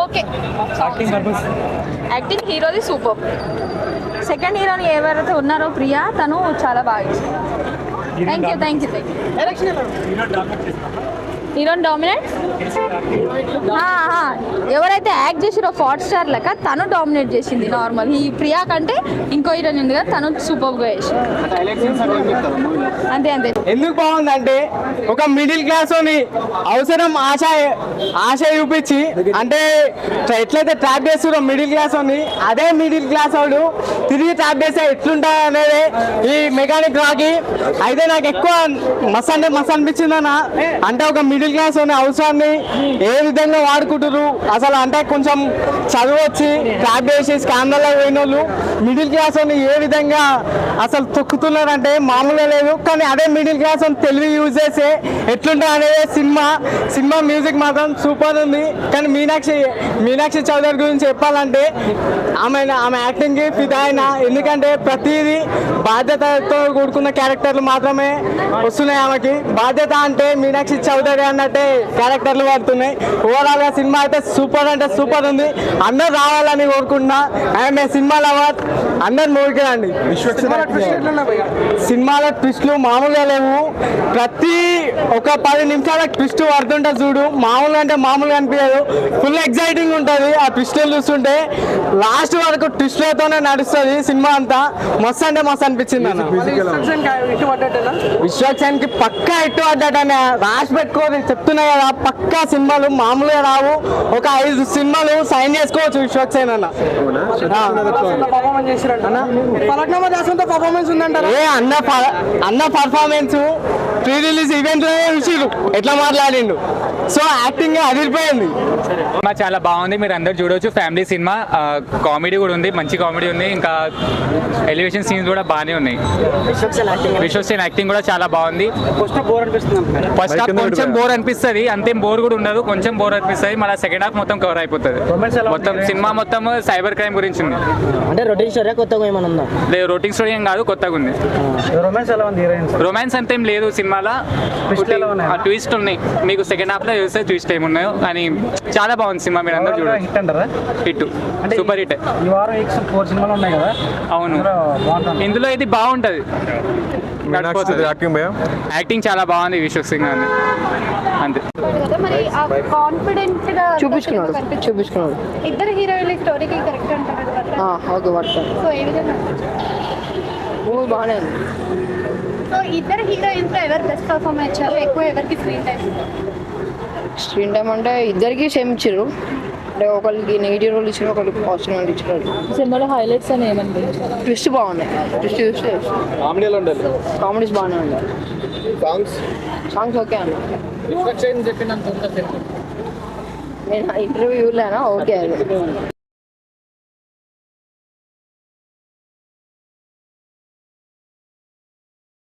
Okay. Acting హీరోది సూపర్. Second హీరోని ఎవరైతే ఉన్నారో ప్రియా, తను చాలా బాగా ఇచ్చింది. Thank you. హీరోయిన్ డామినేట్ ఎవరైతే యాక్ట్ చేసిరో హాట్ స్టార్ లెక్క తను డామినేట్ చేసింది. నార్మల్ ఈ ప్రియా కంటే ఇంకో హీరోయిన్ ఉంది కదా, తను సూపర్గా చేసింది. అంతే. ఎందుకు బాగుందంటే ఒక మిడిల్ క్లాస్ అని అవసరం ఆశ చూపించి, అంటే ఎట్లయితే ట్రాప్ చేస్తారో మిడిల్ క్లాస్ అని, అదే మిడిల్ క్లాస్ వాడు తిరిగి ట్రాప్ చేస్తే ఎట్లుంటుంది అనేది ఈ మెకానిక్ రాకి అయితే నాకు ఎక్కువ మస్త్ అనిపించింది అన్న. అంటే ఒక మిడిల్ క్లాస్ అనే అవసరాన్ని ఏ విధంగా వాడుకుంటారు అసలు, అంటే కొంచెం చదువు వచ్చి ట్రాప్ చేసి స్కాండల్లో పోయిన వాళ్ళు మిడిల్ క్లాస్ అని ఏ విధంగా అసలు తొక్కుతున్నారంటే మామూలుగా లేదు. కానీ అదే మిడిల్ క్లాస్ అని తెలివి యూజ్ చేస్తే ఎట్లుంటుంది అనేది సినిమా మ్యూజిక్ మాత్రం సూపర్ ఉంది. కానీ మీనాక్షి చౌదరి గురించి చెప్పాలంటే ఆమె యాక్టింగ్కి ఫిదా అయినా, ఎందుకంటే ప్రతిదీ బాధ్యతతో కూడుకున్న క్యారెక్టర్లు మాత్రమే వస్తున్నాయి ఆమెకి. బాధ్యత అంటే మీనాక్షి చౌదరి అన్నట్టే క్యారెక్టర్లు పడుతున్నాయి. ఓవరాల్ గా సినిమా అయితే సూపర్ అంటే సూపర్ ఉంది. అందరు రావాలని కోరుకుంటున్నా. అండ్ సినిమా లవర్ అందరు మూడుకురండి. సినిమాలో ట్విస్ట్లు మామూలుగా లేవు. ప్రతి ఒక 10 నిమిషాల ట్విస్ట్ పడుతుంటే చూడు, మామూలుగా అంటే మామూలుగా అనిపించదు. ఫుల్ ఎక్సైటింగ్ ఉంటుంది ఆ ట్విస్ట్లు చూస్తుంటే. లాస్ట్ వరకు ట్విస్ట్లతోనే నడుస్తుంది సినిమా అంతా. మస్తు అంటే మస్తు అనిపించింది అన్న. విశ్వక్సేన్కి పక్కా ఎట్టు పడ్డాడని రాసి పెట్టుకోని చెప్తున్నా కదా. పక్కా సినిమాలు మామూలుగా రావు. ఒక 5 సినిమాలు సైన్ చేసుకోవచ్చు విశ్వక్సేన్ అన్న. అన్న పర్ఫార్మెన్స్ ప్రీ రిలీజ్ ఈవెంట్ లోనే చూసిరు ఎట్లా మాట్లాడిండు. సో యాక్టింగ్ అదిరిపోయింది. సినిమా చాలా బాగుంది, మీరు అందరు చూడవచ్చు. ఫ్యామిలీ సినిమా, కామెడీ కూడా ఉంది, మంచి కామెడీ ఉంది. ఇంకా ఎలివేషన్ సీన్స్ కూడా బాగానే ఉన్నాయి. విశ్వక్సేన్ యాక్టింగ్ కూడా చాలా బాగుంది. ఫస్ట్ హాఫ్ కొంచెం బోర్ అనిపిస్తుంది, అంతేం బోర్ కూడా ఉండదు, కొంచెం బోర్ అనిపిస్తుంది. మళ్ళీ సెకండ్ హాఫ్ మొత్తం కవర్ అయిపోతుంది. మొత్తం సినిమా మొత్తం సైబర్ క్రైమ్ గురించి ఉంది. అంటే రొటీన్ స్టోరీ కొత్తగా ఏమైనా ఉందా? లేదు, రొటీన్ స్టోరీ ఏం కాదు, కొత్తగా ఉంది. రొమాన్స్ అంతేం లేదు సినిమాలో, ట్విస్ట్ ఉన్నాయి. మీకు సెకండ్ హాఫ్ లో చూస్తే ట్విస్ట్ ఏమున్నాయో. కానీ చాలా బాగుంది సినిమా, మీరు అందరూ చూడండి. Hit, super hit. అవును, ఇందులో ఇది బాగుంటది. యాక్టింగ్ చాలా బాగుంది విశ్వక్సేన్ గారిని. అంతే. చూపించుకున్నాడు. ఇద్దరు హీరోయిన్ల స్టోరీకి కరెక్ట్ అంటారు. బాగానే ఉంది. సో ఇద్దరు హీరోయిన్స్ లో ఎవరు బెస్ట్ పర్ఫార్మెన్స్ ఇచ్చారు, ఎక్కువ ఎవరికి స్క్రీన్ టైం అంటే ఇద్దరికి సేమ్ ఇచ్చారు. అంటే ఒకరికి నెగిటివ్ రోల్ ఇచ్చారు, ఒకరికి పాజిటివ్ రోల్ ఇచ్చారు. సినిమాలో హైలైట్స్ అని ఏమండి? ట్విస్ట్ బాగున్నాయి. ట్విస్ట్ చూస్తే కామెడీస్ బాగానే ఉన్నాయి. సాంగ్స్ ఓకే అన్న. నేను ఇంటర్వ్యూలేనా ఓకే అని.